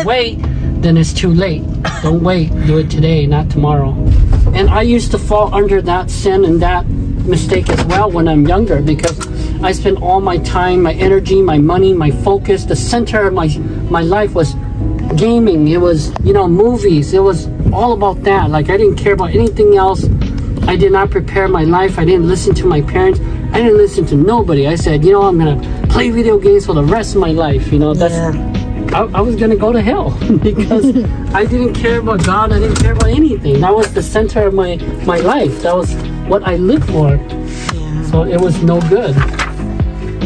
wait, then it's too late. Don't wait. Do it today, not tomorrow. And I used to fall under that sin and that mistake as well when I'm younger, because I spent all my time, my energy, my money, my focus. The center of my life was gaming. It was, you know, movies. It was all about that. Like, I didn't care about anything else. I did not prepare my life. I didn't listen to my parents. I didn't listen to nobody. I said, you know, I'm gonna play video games for the rest of my life. You know, that's I was gonna go to hell because I didn't care about God. I didn't care about anything. That was the center of my life. That was what I lived for. So it was no good.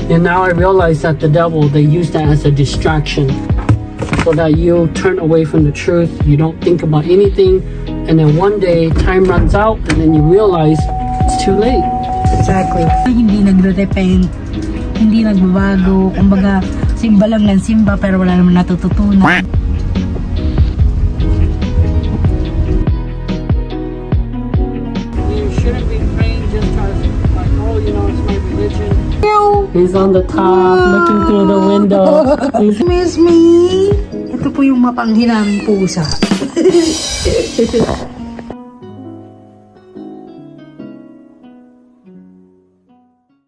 And now I realize that the devil, they use that as a distraction, so that you turn away from the truth. You don't think about anything, and then one day time runs out, and then you realize it's too late. Exactly. Hindi nagre-repent, hindi nagbabago. Kumbaga, simba lang ng simba pero wala naman natututunan. You shouldn't be praying just because, like, oh, you know, it's my religion. He's on the top, looking through the window. Miss me. Ito po yung mapanghinaming pusa.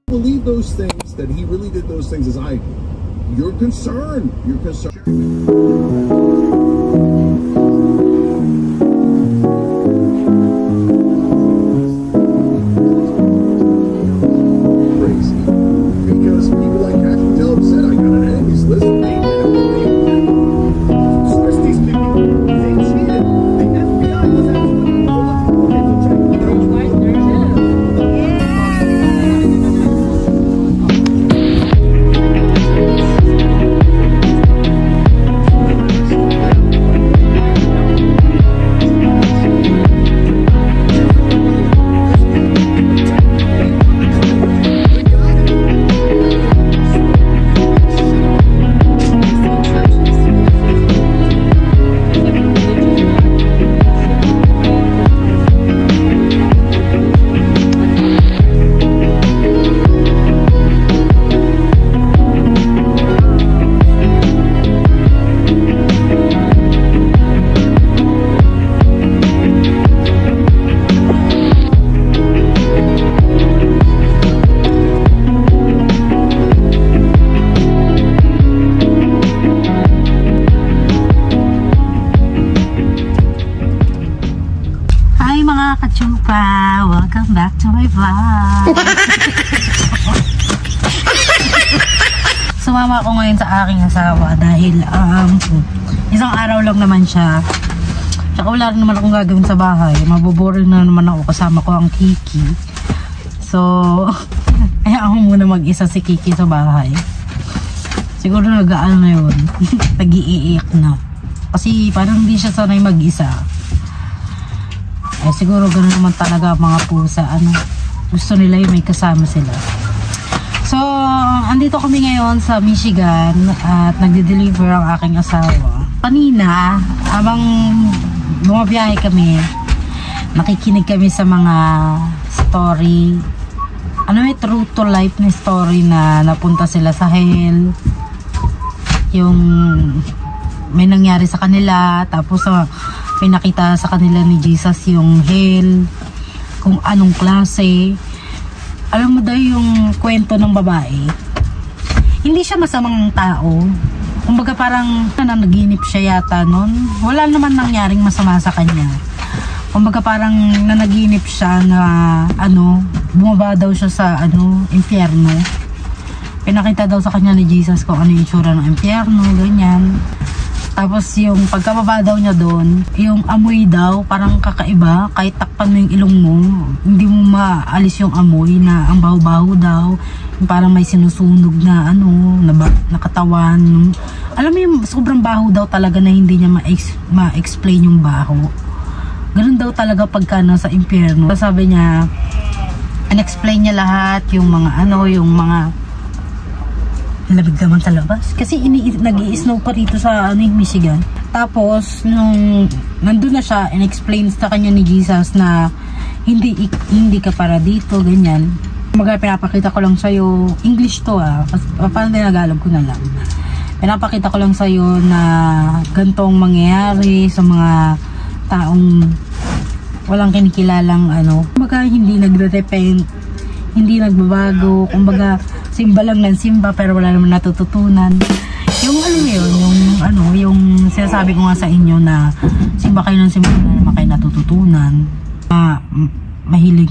Believe those things, that he really did those things, as you're concerned. You're concerned. Welcome back to my vlog. Sumama ako ngayon sa aking asawa dahil isang araw lang naman siya. Tsaka wala rin naman akong gagawin sa bahay. Maboboring na naman ako, kasama ko ang Kiki. So, ayaw mo muna mag-isa si Kiki sa bahay. Siguro nag-aano na yun. Nag-iiyak na. Kasi parang hindi siya sanay mag-isa. Eh, siguro ganoon naman talaga mga pusa, gusto nila yung may kasama sila. So, andito kami ngayon sa Michigan at nagde-deliver ang aking asawa. Kanina, habang bumabiyahe kami, nakikinig kami sa mga story, true to life na story na napunta sila sa hell, yung may nangyari sa kanila, tapos pinakita sa kanila ni Jesus yung hell, kung anong klase. Alam mo daw yung kwento ng babae, hindi siya masamang tao. Kumbaga parang nanaginip siya yata nun. Wala naman nangyaring masama sa kanya. Kumbaga parang nanaginip siya na bumaba daw siya sa impyerno. Pinakita daw sa kanya ni Jesus kung ano yung itsura ng impyerno, ganyan. Tapos yung pagkababa daw niya doon, yung amoy daw parang kakaiba. Kahit takpan mo yung ilong mo, hindi mo maalis yung amoy na ang baho-baho daw. Yung parang may sinusunog na nakatawan. Alam mo yung sobrang baho daw talaga na hindi niya ma-explain yung baho. Ganun daw talaga pagka nasa impyerno. Sabi niya, unexplain niya lahat yung mga yung mga lamig naman sa labas. Kasi nag-i-snow pa rito sa Michigan. Tapos, nung nandun na siya, in-explain sa kanya ni Jesus na hindi ka para dito, ganyan. Pinapakita ko lang sa'yo, English to kasi paano Tagalog ko na lang. Pinapakita ko lang sa'yo na gantong mangyayari sa mga taong walang kinikilalang kumbaga hindi nagre-repent, hindi nagbabago, kumbaga simba lang ng simba pero wala naman natututunan. Yung yung sinasabi ko nga sa inyo na simba kayo ng simba na naman kayo natututunan. Mahilig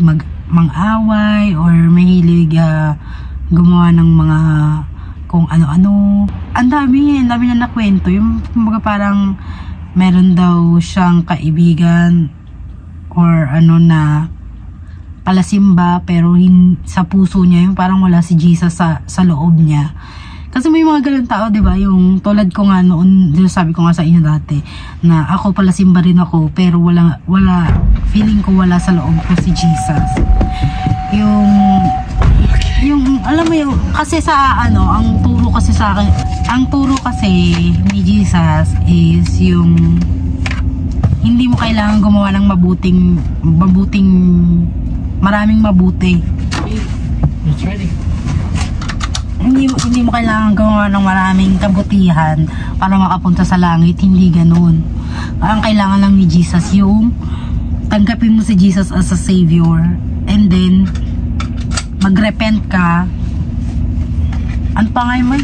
mang-away or mahilig gumawa ng mga kung ano-ano. Ang dami na nakwento. Yung kumbaga parang meron daw siyang kaibigan or na palasimba pero sa puso niya yung parang wala si Jesus sa loob niya. Kasi may mga ganun tao, di ba? Yung tulad ko nga noon, sabi ko nga sa inyo dati, na ako palasimba rin ako pero wala feeling ko wala sa loob ko si Jesus. Yung alam mo yung kasi sa ang turo kasi sa akin, ang turo kasi ni Jesus is yung hindi mo kailangan gumawa ng maraming mabuti. That's ready. Hindi mo kailangan gumawa ng maraming kabutihan para makapunta sa langit. Hindi ganun. Ang kailangan lang ni Jesus yung tanggapin mo si Jesus as a Savior and then mag-repent ka. Ano pa nga yun?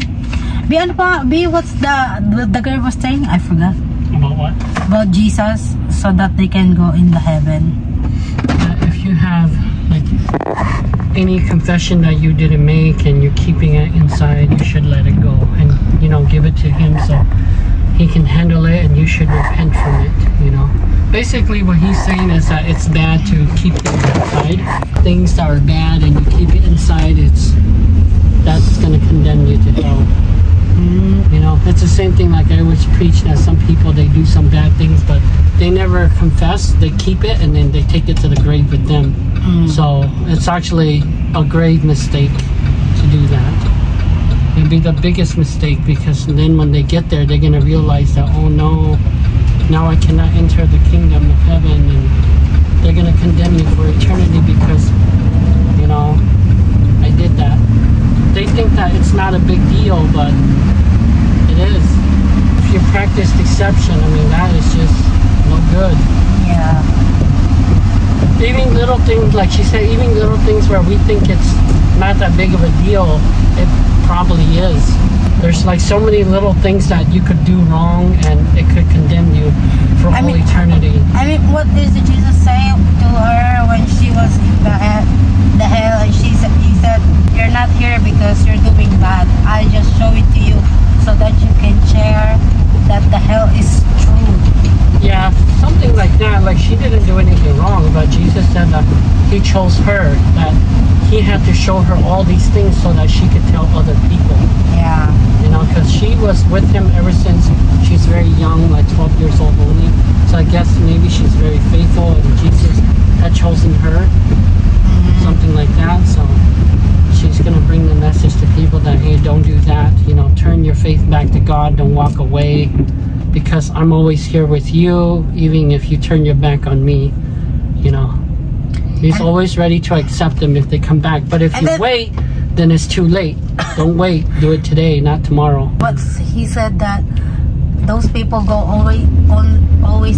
What's the girl was saying? I forgot. About what? About Jesus so that they can go in the heaven. If you have like any confession that you didn't make and you're keeping it inside, you should let it go and give it to him so he can handle it, and you should repent from it. Basically what he's saying is that it's bad to keep things inside. Things that are bad and you keep it inside, that's gonna condemn you to hell. It's the same thing like I always preach that some people, they do some bad things but they never confess, they keep it and then they take it to the grave with them. So it's actually a grave mistake to do that. It'd be the biggest mistake, because then when they get there they're gonna realize that, oh no, now I cannot enter the kingdom of heaven, and they're gonna condemn me for eternity because I did that. They think that it's not a big deal, but it is. If you practice deception, that is just no good. Yeah. Even little things, like she said, even little things where we think it's not that big of a deal, it probably is. There's like so many little things that you could do wrong and it could condemn you for all eternity. What did Jesus say to her when she was in the hell, and he said, you're not here because you're doing bad. I just show it to you so that you can share that the hell is true. Yeah, something like that. Like she didn't do anything wrong, but Jesus said that he chose her, that he had to show her all these things so that she could tell other people. Yeah. Because she was with him ever since she's very young, like 12 years old only. So I guess maybe she's very faithful and Jesus had chosen her. Something like that. So she's going to bring the message to people that, hey, don't do that. Turn your faith back to God. Don't walk away, because I'm always here with you, even if you turn your back on me. He's always ready to accept them if they come back. But if you wait, then it's too late. Don't wait. Do it today, not tomorrow. But he said that those people go always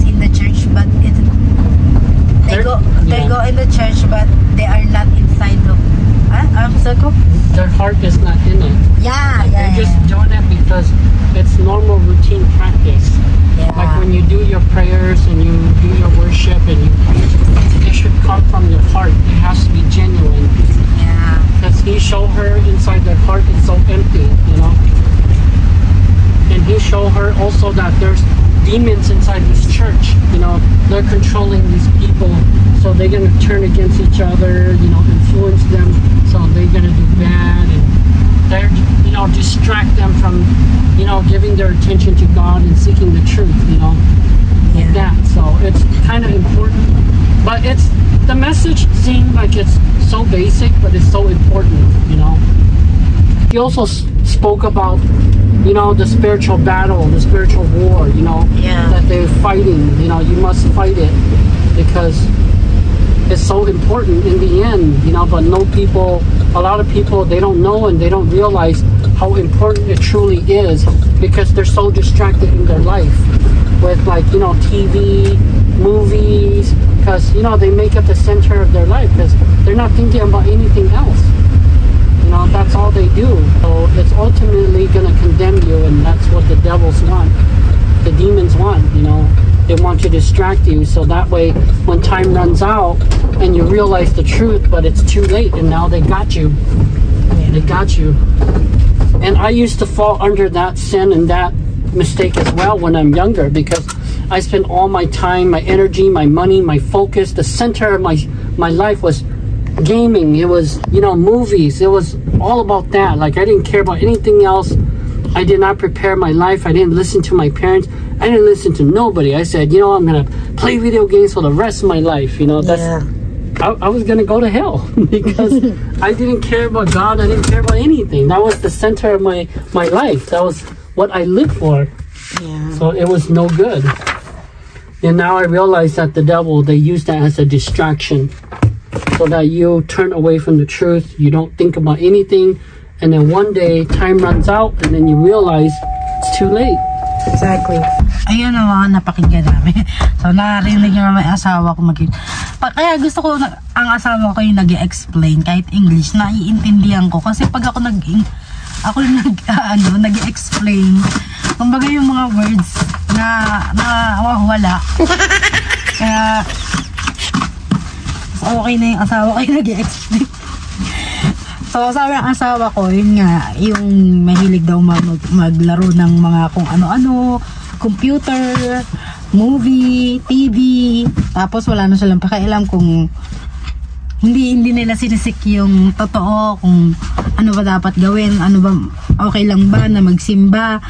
in the church, but they go in the church, but they are not inside of. Their heart is not in it. They're just doing it because it's normal routine practice. Yeah. Like when you do your prayers and you do your worship and you preach, it should come from your heart. It has to be genuine. Yeah. Because he showed her inside their heart is so empty, And he showed her also that there's demons inside this church. They're controlling these people, so they're gonna turn against each other. Influence them, so they're gonna do bad, and they're distract them from giving their attention to God and seeking the truth. Like that. So it's kind of important, but the message seemed like it's so basic, but it's so important. He also spoke about the spiritual battle, the spiritual war, that they're fighting. You must fight it, because is so important in the end, you know, but a lot of people, they don't know and they don't realize how important it truly is, because they're so distracted in their life with, like, you know, TV, movies, because, you know, they make it the center of their life because they're not thinking about anything else. You know, that's all they do. So it's ultimately going to condemn you, and that's what the devils want. The demons want, you know. They want to distract you, so that way when time runs out and you realize the truth, but it's too late, and now they got you. They got you. And I used to fall under that sin and that mistake as well when I'm younger, because I spent all my time, my energy, my money, my focus, the center of my life was gaming. It was, you know, movies. It was all about that. Like, I didn't care about anything else. I did not prepare my life. I didn't listen to my parents. I didn't listen to nobody. I said, you know, I'm going to play video games for the rest of my life. You know, that's, I was going to go to hell because I didn't care about God. I didn't care about anything. That was the center of my life. That was what I lived for. Yeah. So it was no good. And now I realize that the devil, they use that as a distraction so that you turn away from the truth. You don't think about anything. And then one day, time runs out, and then you realize it's too late. Exactly. Ayun na mga napakinggan namin. So, narinig nyo naman yung asawa ko kaya gusto ko, ang asawa ko yung nag-explain kahit English, naiintindihan ko. Kasi pag ako nag-explain, kumbaga yung mga words na wala. Kaya, okay na yung asawa ko yung nag-explain. So, sabi ang asawa ko, yun nga, yung mahilig daw maglaro ng mga kung ano-ano, computer, movie, TV, tapos wala na silang pakialam kung hindi nila sinisik yung totoo, kung ano ba dapat gawin, ano ba, okay lang ba na magsimba,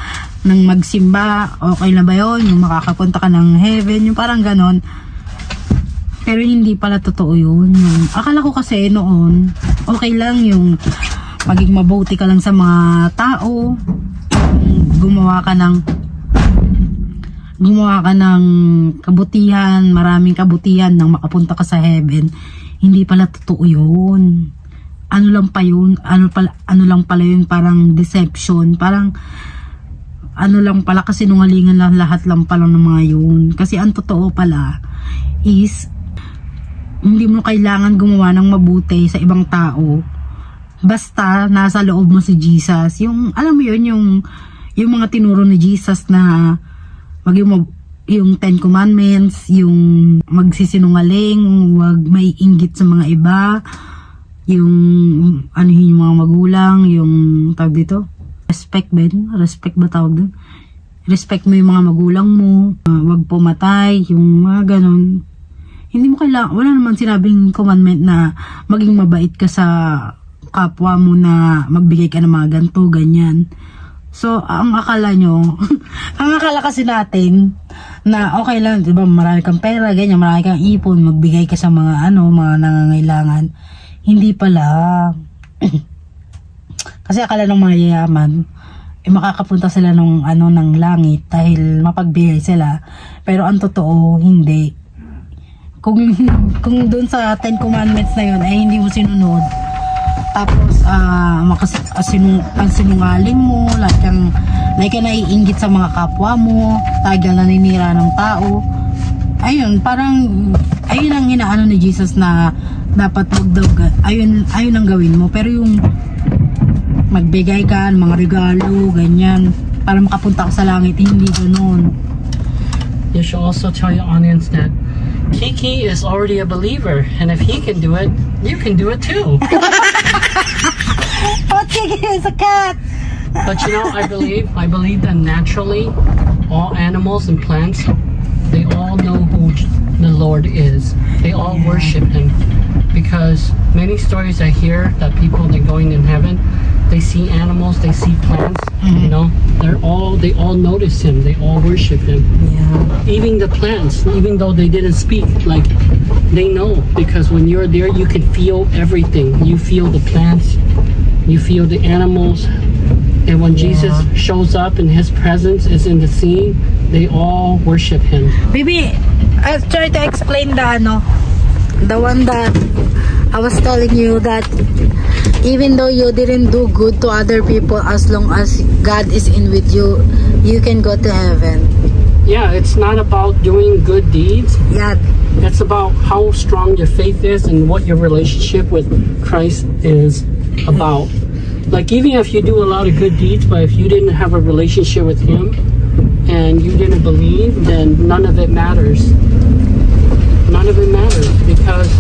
okay na ba yun, yung makakapunta ka ng heaven, yung parang ganon. Pero hindi pala totoo yun. Akala ko kasi noon, okay lang yung maging mabuti ka lang sa mga tao, gumawa ka ng kabutihan, maraming kabutihan nang makapunta ka sa heaven. Hindi pala totoo yun. Ano lang pala yun, parang deception, parang ano lang pala, kasi nungalingan lang, lahat lang pala ng mga yun. Kasi ang totoo pala is hindi mo kailangan gumawa ng mabuti sa ibang tao basta nasa loob mo si Jesus. Yung alam mo yun, yung mga tinuro ni Jesus na yung 10 Commandments, yung magsisinungaling, wag may inggit sa mga iba, yung yung mga magulang, yung tawag dito, respect ba tawag dun? Respect mo yung mga magulang mo, wag pumatay, yung mga ganon. Hindi mo kailangan, wala naman sinabing commandment na maging mabait ka sa kapwa mo, na magbigay ka ng mga ganito, ganyan. So, ang akala nyo, ang akala kasi natin, na okay lang, diba, marami kang pera, ganyan, marami kang ipon, magbigay ka sa mga mga nangangailangan. Hindi pala. Kasi akala ng mga yayaman, makakapunta sila ng langit dahil mapagbigay sila. Pero ang totoo, hindi. Kung doon sa 10 Commandments na yun ay hindi mo sinunod, tapos ang sinungaling mo, like ka naiinggit sa mga kapwa mo, tagal naninira ng tao, ayun, parang ayun ang inaano ni Jesus na dapat ayun ang gawin mo. Pero yung magbigay ka ng mga regalo, ganyan, para makapunta ka sa langit, hindi ganoon. You should also tell your audience that Kiki is already a believer, and if he can do it, you can do it too. Oh, Kiki is a cat. But you know, I believe that naturally, all animals and plants, they all know who the Lord is. They all worship Him, because many stories I hear that people, they're going in heaven, they see animals, they see plants, you know, they all notice Him, they all worship Him. Yeah. Even the plants, even though they didn't speak, like, they know, because when you're there, you can feel everything. You feel the plants, you feel the animals, and when Jesus shows up and His presence is in the scene, they all worship Him. Baby, I'll try to explain The one that I was telling you that even though you didn't do good to other people, as long as God is in with you, you can go to heaven. Yeah, it's not about doing good deeds. Yeah. It's about how strong your faith is and what your relationship with Christ is about. Like, even if you do a lot of good deeds, but if you didn't have a relationship with Him and you didn't believe, then none of it matters. None of it matters, because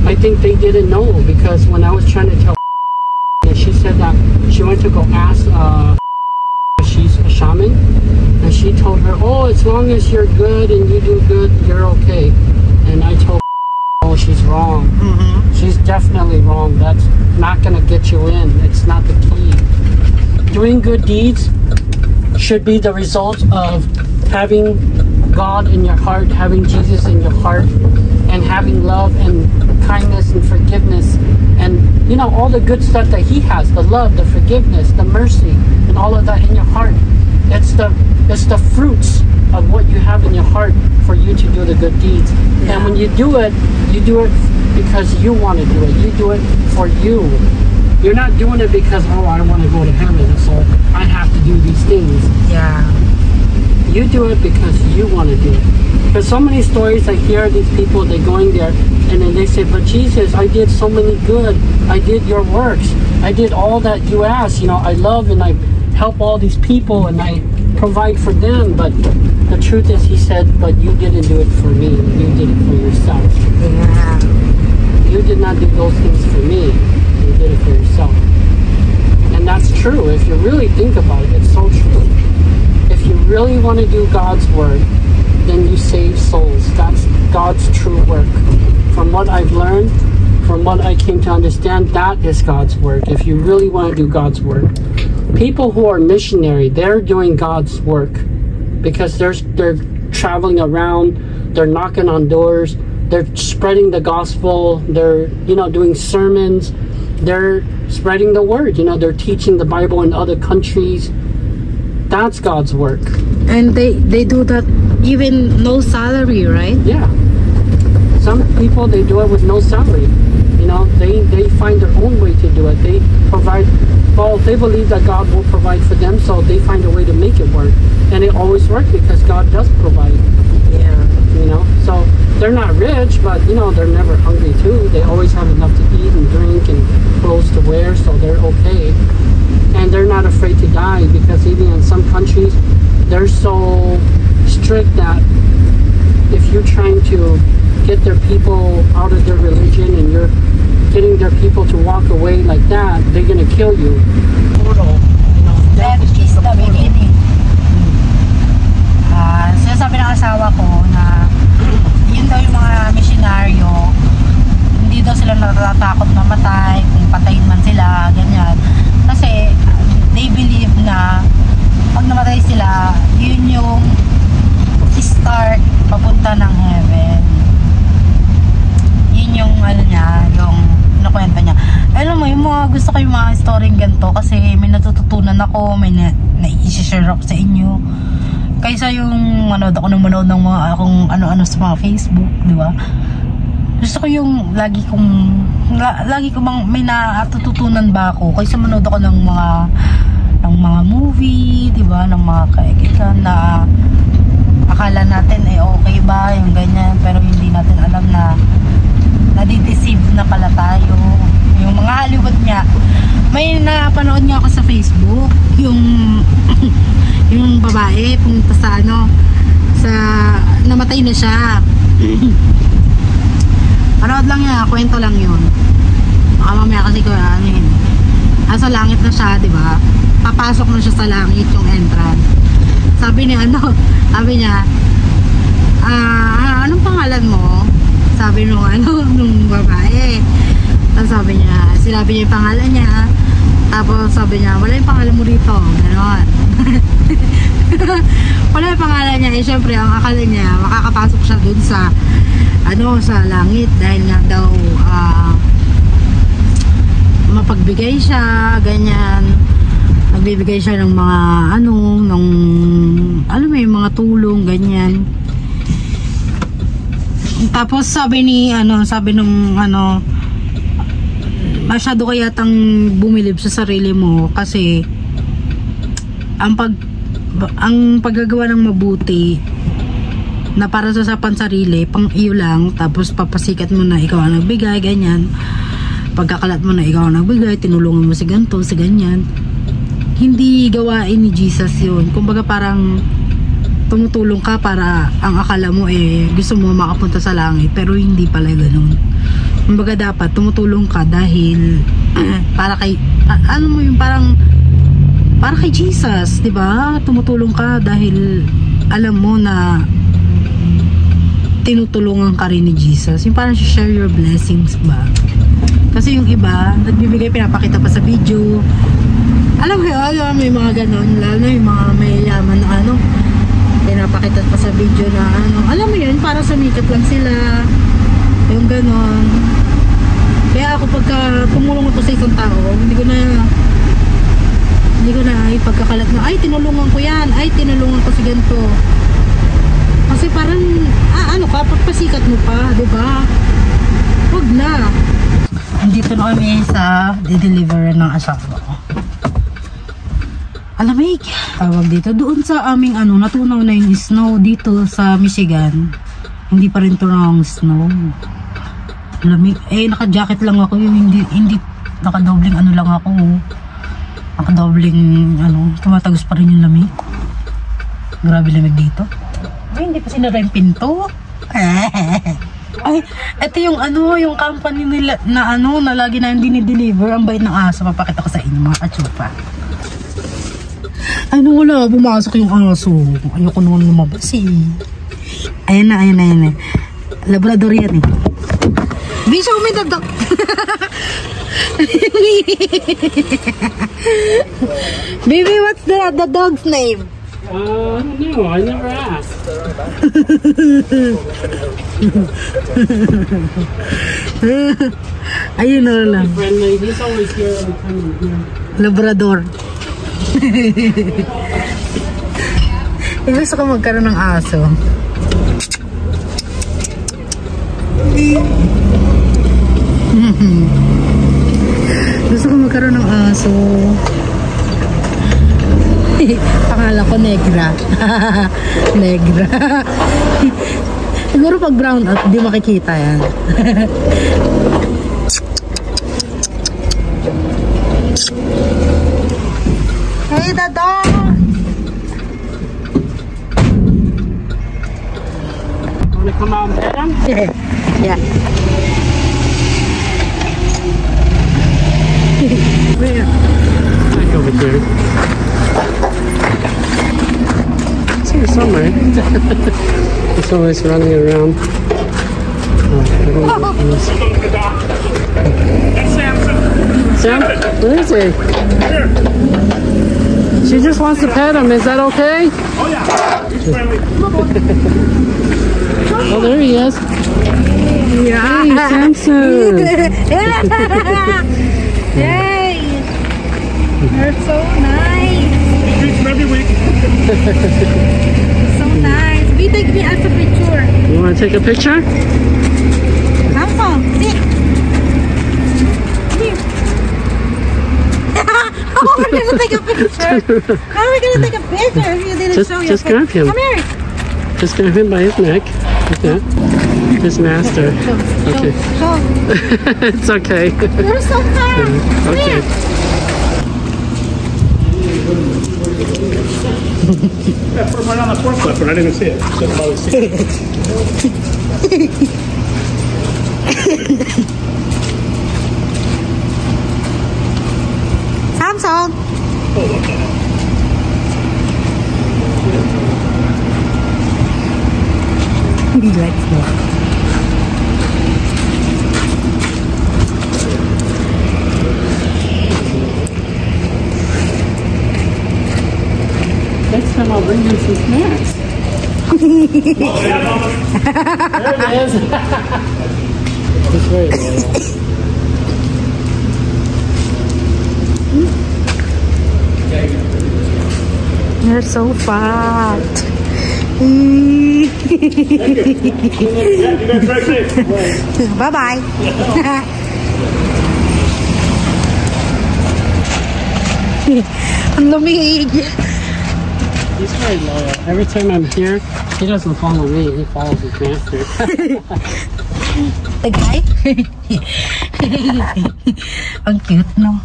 I think they didn't know, because when I was trying to tell she said that she went to go ask she's a shaman, and she told her, oh, as long as you're good and you do good, you're okay. And I told oh, she's wrong. She's definitely wrong. That's not gonna get you in. It's not the key. Doing good deeds should be the result of having God in your heart, having Jesus in your heart, and having love and kindness and forgiveness, and you know, all the good stuff that He has, the love, the forgiveness, the mercy, and all of that in your heart. It's the fruits of what you have in your heart for you to do the good deeds. And when you do it because you want to do it. You do it for you. You're not doing it because, oh, I want to go to heaven, so I have to do these things. Yeah. You do it because you want to do it. There's so many stories I hear these people, they're going there and then they say, but Jesus, I did so many good. I did your works. I did all that you asked. You know, I love and I help all these people and I provide for them. But the truth is, He said, but you didn't do it for me. You did it for yourself. Yeah. You did not do those things for me. You did it for yourself. And that's true. If you really think about it, it's so true. If you really want to do God's work, then you save souls. That's God's true work. From what I've learned, from what I came to understand, that is God's work. If you really want to do God's work. People who are missionary, they're doing God's work because they're traveling around, they're knocking on doors, they're spreading the gospel, they're, you know, doing sermons, they're spreading the word, you know, they're teaching the Bible in other countries. That's God's work. And they do that even no salary, right? Yeah. Some people, they do it with no salary. You know, they find their own way to do it. They provide, well, they believe that God will provide for them, so they find a way to make it work. And it always works because God does provide. Yeah. You know, so they're not rich, but, you know, they're never hungry too. They always have enough to eat and drink and clothes to wear, so they're okay. And they're not afraid to die, because even in some countries, they're so strict that if you're trying to get their people out of their religion and you're getting their people to walk away like that, they're gonna kill you. Portal. You know, That is the beginning. Sinasabi ng asawa ko na yun daw yung mga misyonaryo, hindi daw sila natatakot mamatay, kung patayin man sila, ganyan. Kasi they believe na pag namatay sila, yun yung start papunta ng heaven. Yun yung ano niya, yung nakwenta niya. Alam mo, yung mga gusto ko yung mga story ganito kasi may natututunan ako, may na-i-share ako sa inyo. Kaysa yung manood ako ng mga akong ano-ano sa mga Facebook, di ba? Gusto ko yung lagi ko bang may natututunan ba ako kaysa manood ako ng mga movie, di ba? Ng mga kaikikan na akala natin okay ba yung ganyan, pero hindi natin alam na nadideceive na pala tayo. Yung mga Hollywood niya, may napanood niya ako sa Facebook, yung yung babae pumunta sa namatay na siya. Panood lang niya, kwento lang yun. Baka mamaya kasi ko nasa langit na siya, di ba? Papasok na siya sa langit, yung entrance. Sabi niya, anong pangalan mo? Sabi nung babae. Tapos sinabi niya yung pangalan niya. Tapos sabi niya, wala yung pangalan mo dito. Ganon. Wala yung pangalan niya. Siyempre, ang akala niya, makakapasok siya dun sa langit. Dahil nga daw, mapagbigay siya, ganyan. Nagbibigay siya ng mga may mga tulong, ganyan. Tapos sabi nung masyado kaya tang bumilib sa sarili mo kasi ang paggagawa ng mabuti na para sa pansarili, pang iyo lang, tapos papasikat mo na ikaw ang nagbigay, ganyan. Pagkakalat mo na ikaw ang nagbigay, tinulungan mo si ganito, si ganyan. Hindi gawain ni Jesus yun. Kumbaga parang tumutulong ka para ang akala mo gusto mo makapunta sa langit, pero hindi pala ganun. Kumbaga dapat tumutulong ka dahil para kay ano mo yung parang para kay Jesus, 'di ba? Tumutulong ka dahil alam mo na tinutulungan ka rin ni Jesus. Yung parang share your blessings ba? Kasi yung iba, nagbibigay, pinapakita pa sa video. Alam mo yun, may mga ganon, lalo na yung mga mayayaman na pinapakita pa sa video na alam mo yun, para sumikat lang sila. Yung ganon. Kaya ako pagka tumulong ako sa isang tao, hindi ko na ipagkakalat na ay tinulungan ko yan, ay tinulungan ko si ganito. Kasi parang pagpasikat mo pa, 'di ba? Huwag na. Dito na kami sa deliver ng asawa ko. Alamig, tawag dito. Doon sa aming natunaw na yung snow dito sa Michigan. Hindi pa rin tunawang snow. Lamig. Naka-jacket lang ako. Hindi nakadobling lang ako. Nakadobling tumatagos pa rin yung lamig. Grabe lamig dito. Hindi pa sinara yung pinto. Ay, ito yung yung company nila na na lagi na hindi ni-deliver. Ang bait ng aso. Papakita ko sa inyo mga kachupa. Wala, pumasok yung aso. Ayoko naman lumabas Ayan na. Labrador yan Bisha, umidadak. Baby, what's the dog's name? I don't know. I never asked. Ayun na lang. Friendly. He's always here every time I'm here. Labrador. Gusto ko magkaroon ng aso. Gusto ko magkaroon ng aso. Pangalan ko Negra. Negra. Siguro pag brown out, di makikita yan. Hey, the dog! Wanna come out and pet him? Yeah. Back over here. It's here somewhere. It's always running around. Sam? Where is he? Here. She just wants to pet him. Is that okay? Oh yeah. He's friendly. Oh, there he is. Yeah. Hey, Samson. Hey. You're so nice. Treats him every week. So nice. We take me as a picture. You want to take a picture? Samson, sit. Here. Oh, we're gonna take a picture. How are we gonna take a picture if you didn't show your Just grab him. Come here. Just grab him by his neck. Like that. His master. Okay. Show. It's okay. You're so fast. Come Okay. here. Yeah, put him right on the forklift, but I didn't see it. So I'll probably see it. Samson. He likes that. Next time I'll bring you some snacks. There it is. It's very loyal. You're so fat. You guys drive safe. Bye-bye. Ang lamig. He's very loyal. Every time I'm here, he doesn't follow me. He follows his master. The guy? Ang cute, no?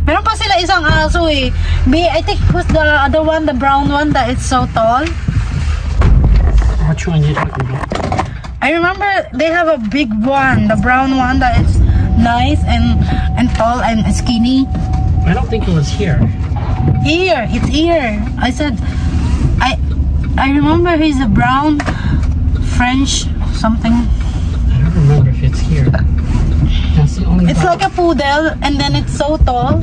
Meron pa sila isang aso eh. I think it was the other one, the brown one that is so tall. Which one are you talking about? I remember they have a big one, the brown one that is nice and tall and skinny. I don't think it was here. Here, it's here. I said, I remember he's a brown French something. I don't remember if it's here. That's the only. It's like a poodle, and then it's so tall.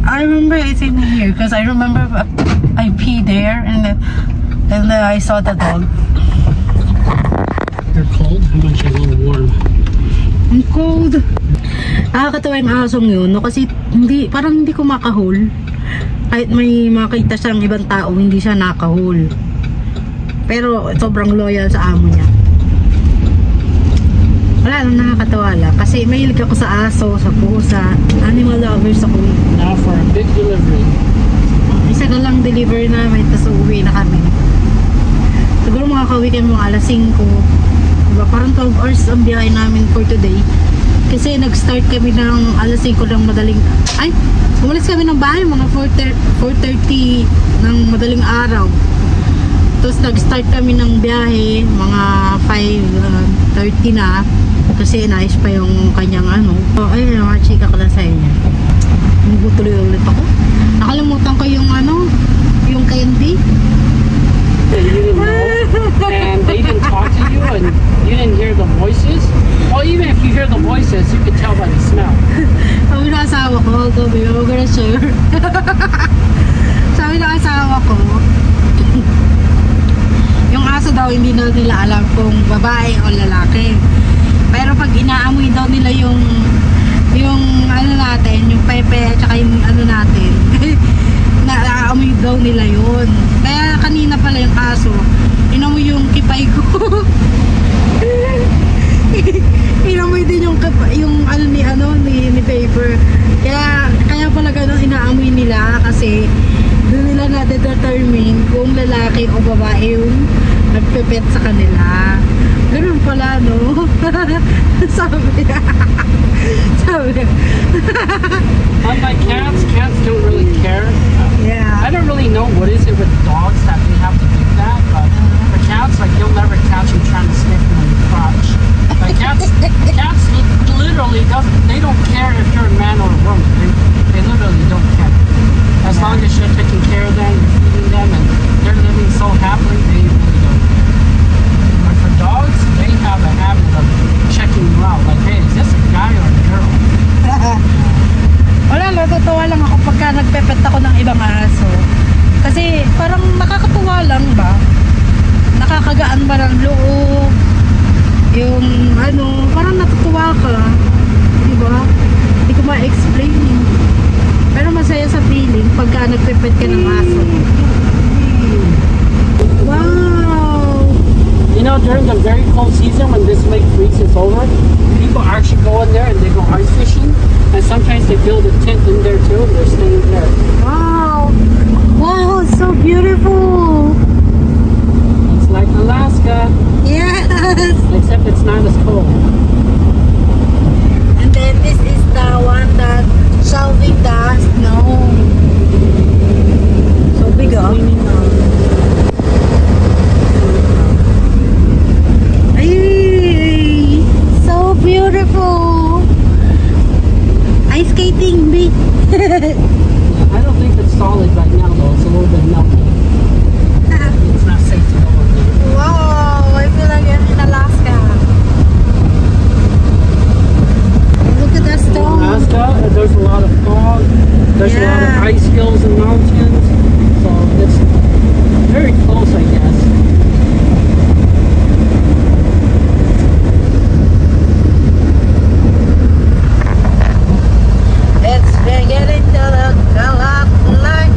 I remember it's in here because I remember I peed there, and then I saw the dog. You're cold? How much is a little warm? I'm cold. Nakakatawa yung asong yun, no? Kasi parang hindi ko makahol. Kahit may makita siyang ibang tao, hindi siya nakahol. Pero sobrang loyal sa amo niya. Wala nang nakakatawa lang. Kasi mahilig ako sa aso, sa pusa. Animal lovers ako. Now for a big delivery. Isa na lang deliver namin, tapos uuwi na kami. Siguro makakauwi kami mga alas 5. Diba? Parang 12 hours ang biyahe namin for today. Kasi nag-start kami ng alas 5 ng madaling... Ay! Umalis kami ng bahay mga 4:30 ng madaling araw. Tapos nag-start kami ng biyahe mga 5:30 na. Kasi inayos pa yung kanyang ano. So, ayun, mga chika ko lang sa inyo. Tuloy ulit ako. Nakalimutan ko yung ano, yung candy. You didn't know, and they didn't talk to you, and you didn't hear the voices. Well, even if you hear the voices, you could tell by the smell. Sabi na asawa ko, Toby, I'm gonna share. Sabi na asawa ko, yung aso daw hindi daw nila alam kung babae o lalaki. Pero pag inaamoy daw nila yung ano natin, yung pepe at saka yung ano natin, naaamoy daw nila yun. Kaya kanina pala yung aso, inamoy yung kipay ko. Inamoy din yung ano ni paper. Kaya pala ganun inaamoy nila kasi doon nila na-determine kung lalaki o babae yung nagpipet sa kanila. Ganun pala, no? Sabi Unlike cats don't really care. yeah. I don't really know what is it with dogs that they have to do that, but for cats, like you'll never catch them trying to sniff them in the crotch. Like cats literally they don't care if you're a man or a woman. They literally don't care. As long as you're taking care of them, you're feeding them, and they're living so happily, they really don't care. But for dogs, they have a habit of checking you out. Like, hey, is this a guy or a girl? Wala, natutuwa lang ako pagka nagpepet ako ng ibang aso. Kasi parang nakakatuwa lang ba? Nakakagaan ba ng loob? Yung ano, parang natutuwa ka. Diba? Hindi ko ma-explain. Pero masaya sa feeling pagka nagpepet ka ng aso. Wow! You know, during the very cold season when this lake freezes over, people actually go in there and they go ice fishing. And sometimes they build a tent in there too, and they're staying there. Wow! Wow, it's so beautiful! It's like Alaska. Yes! Except it's not as cold. And then this is the one that shelving the snow. So big, oh. Ay, so beautiful. Ice skating, big. I don't think it's solid right now though, it's a little bit melty. It's not safe to go in there. Wow, I feel like I'm in Alaska. Look at that stone. Alaska, there's a lot of fog, there's a lot of ice hills and mountains, so it's very close, I guess. It's beginning to look a lot like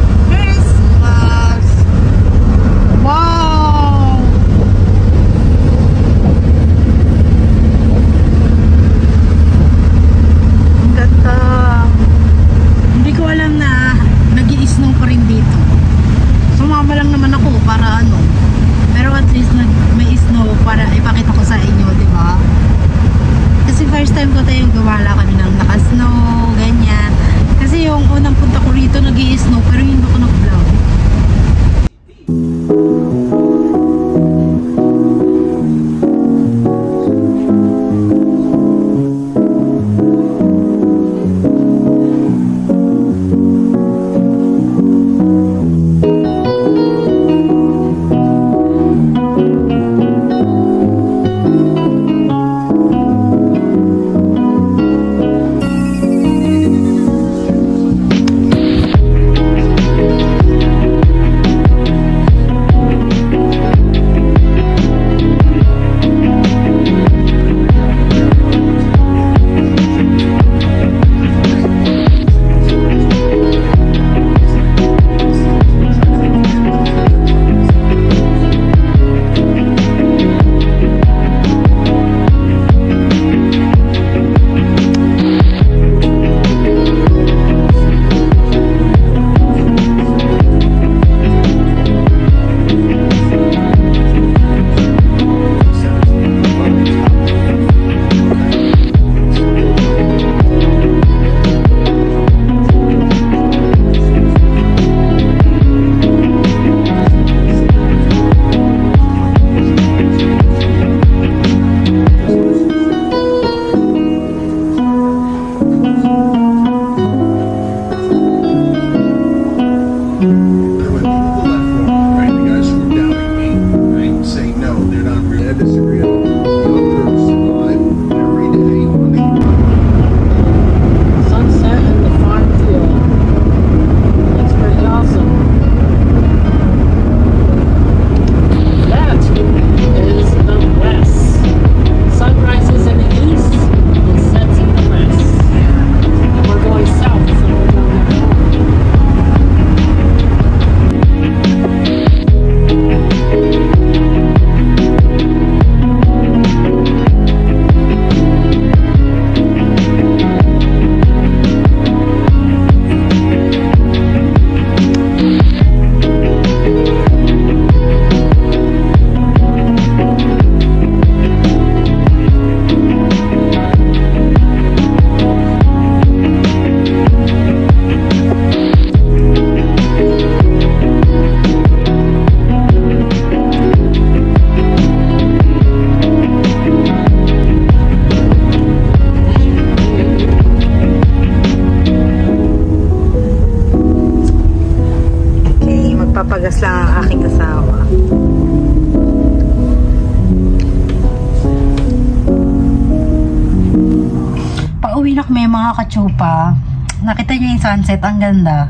na kami mga kachupa. Nakita niyo yung sunset, ang ganda.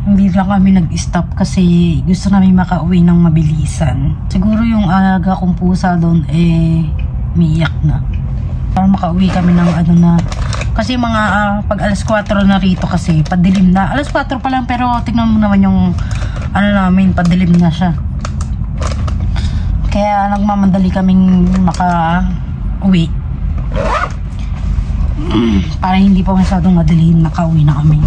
Hindi lang kami nag-stop kasi gusto namin makauwi ng mabilisan. Siguro yung aga kong pusa doon miiyak na. Para makauwi kami ng ano na. Kasi mga pag alas 4 na rito kasi padilim na. Alas 4 pa lang pero tignan mo naman yung ano namin, padilim na siya. Kaya nagmamadali kaming maka-uwi. Para hindi pa masyadong madilim, nakauwi na kami.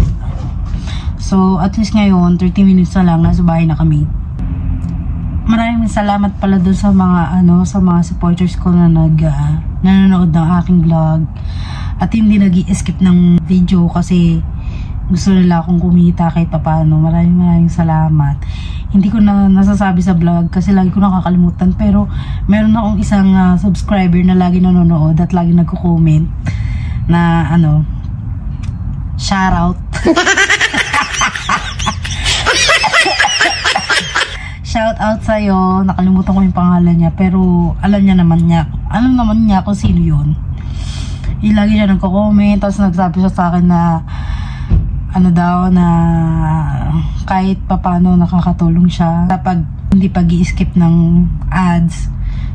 So at least ngayon 30 minutes na lang nasa bahay na kami. Maraming salamat pala doon sa mga sa mga supporters ko na nanonood ng aking vlog at hindi nag-i-skip ng video kasi gusto nila akong kumita kahit paano. Maraming salamat. Hindi ko na nasasabi sa vlog kasi lagi ko nakakalimutan, pero meron akong isang subscriber na lagi nanonood at lagi nagko-comment na shout out. Shout out sa'yo. Nakalimutan ko yung pangalan niya, pero alam naman niya kung sino yun. Lagi siya nagko-comment, tapos nagsabi siya sa akin na na kahit papano nakakatulong siya kapag hindi pag-i-skip ng ads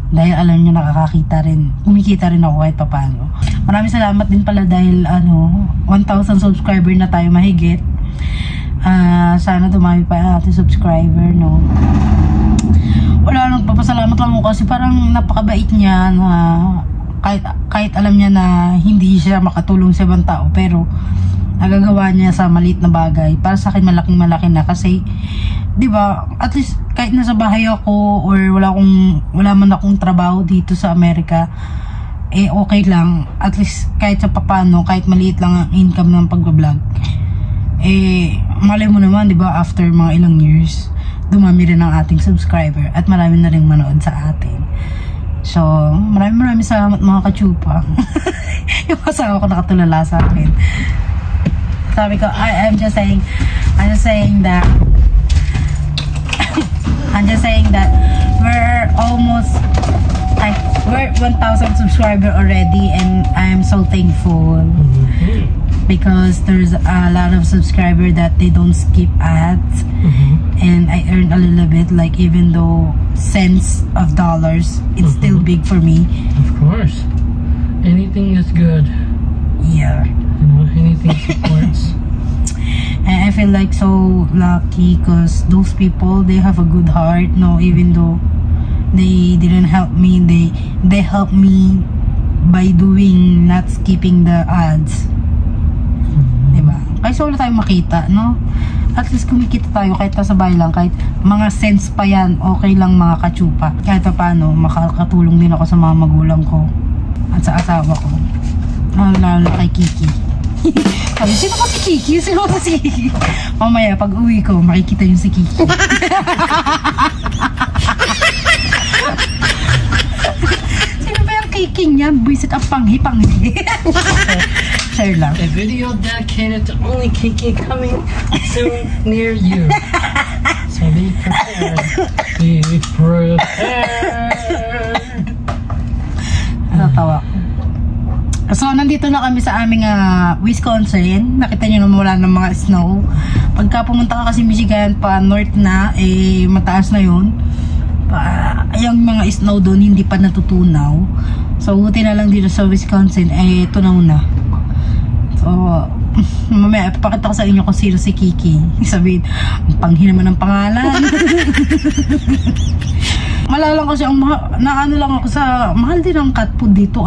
dahil alam niya nakakakita rin, kumikita rin ako kahit papano. Maraming salamat din pala dahil 1,000 subscriber na tayo mahigit. Sana dumami pa ang ating subscriber, no? Wala, nagpapasalamat lang ako kasi parang napakabait niya na kahit alam niya na hindi siya makatulong sa ibang tao, pero nagagawa niya sa maliit na bagay. Para sa akin malaking-malaki na kasi 'di ba, at least kahit nasa bahay ako or wala man akong trabaho dito sa Amerika, okay lang. At least kahit sa papano, kahit maliit lang ang income ng pagbablog, malay mo naman 'di ba, after mga ilang years dumami rin ang ating subscriber at marami na ring manood sa atin. So maraming salamat mga kachupa. Yung asawa ko nakatulala sa akin. Sabi ko, I'm just saying that we're 1,000 subscriber already, and I'm so thankful because there's a lot of subscriber that they don't skip ads, and I earn a little bit, like even though cents of dollars, it's still big for me. Of course, anything is good. Yeah. Anything supports. And I feel like so lucky because those people, they have a good heart, no, even though they didn't help me, they helped me by doing not skipping the ads. Diba? Kaya wala tayong makita, no? At least kumikita tayo kahit nasa bahay lang, kahit mga cents pa yan, okay lang mga kachupa. Kahit pa paano, makakatulong din ako sa mga magulang ko at sa asawa ko. Lalo kay Kiki. Sabi, sino ba si Kiki? Sino ba si Kiki? Mamaya, pag uwi ko, makikita yung si Kiki. Sino ba yung Kiki niya? Buisit ang panghi-panghi. Share lang. A video dedicated to only Kiki coming soon near you. So be prepared. Be prepared. Natatawa ko. So, nandito na kami sa aming Wisconsin. Nakita nyo naman wala ng mga snow. Pagka pumunta ka kasi Michigan, pa north na, mataas na yun. Yung mga snow doon, hindi pa natutunaw. So, buti na lang dito sa Wisconsin, tunaw na. So, mamaya, ipapakita ko sa inyo kung sino si Kiki. Sabihin, panghi naman ang pangalan. Malalang kasi, naano lang ako sa, mahal din ang cat food dito,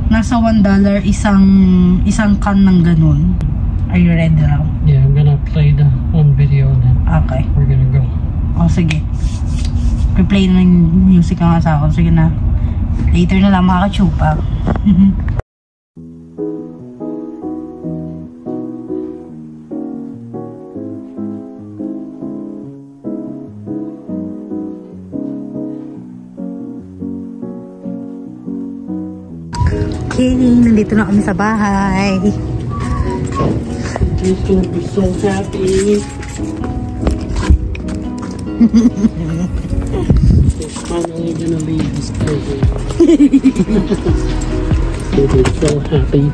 nasa $1 isang can ng ganun. Are you ready now? Yeah, I'm gonna play the one video then. Okay. We're gonna go. Oh, sige. Play na ng music ang asawa ko. Sige na. Later na lang mga kachupa. Okay, nandito na kami sa bahay. He's gonna be so happy. He's finally gonna leave his baby. He's so happy.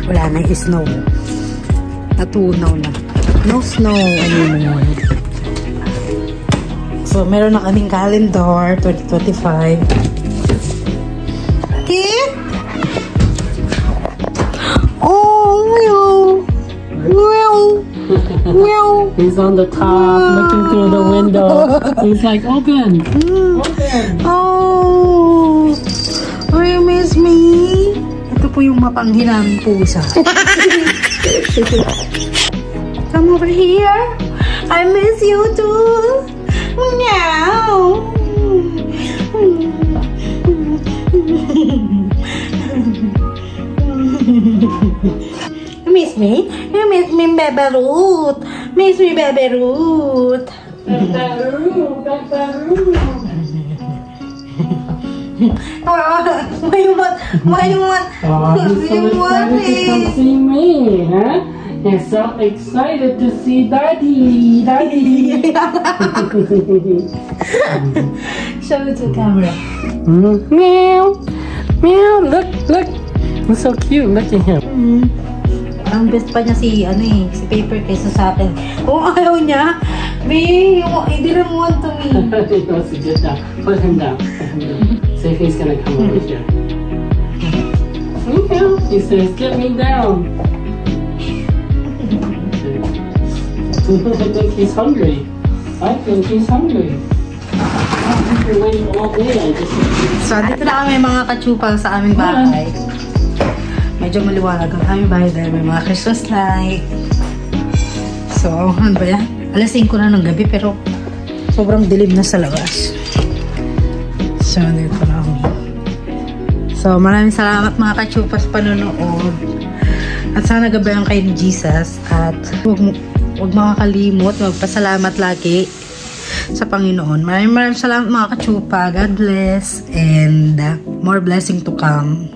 Wala na yung snow. Natunaw na. No snow anymore. So, meron na kaming calendar 2025. Kit? Oh, meow. Meow. Meow. He's on the top, looking through the window. He's like, open. Open. Oh, you miss me? Ito po yung mapanghinaming pusa. Come over here. I miss you too. Meow. You miss me? You miss me, Bebe Ruth. Miss me, Bebe Ruth. Why you want? Oh, he's so excited to come see me, huh? He's so excited to see Daddy. Daddy. Show it to the camera. Meow. Meow. Look. He's so cute. Look at him. Ang best pa niya si Paper kaysa sa akin. Kung ayaw niya, he didn't want to me. He wants to get down. Put him down. See if he's gonna come over here. Meow. He says, get me down. I think he's hungry. I think he's hungry. After waiting all day, So, dito na kami mga kachupal sa aming bahay. Medyo maliwanag ang aming bahay dahil may mga Christmas light. So, ano ba yan? Alas 5 na ng gabi pero sobrang dilim na sa labas. So, dito na kami. So, maraming salamat mga kachupas panonood. At sana gabayan kayo ni Jesus. At huwag makakalimot, magpasalamat lagi sa Panginoon. Maraming salamat mga kachupa. God bless and more blessing to come.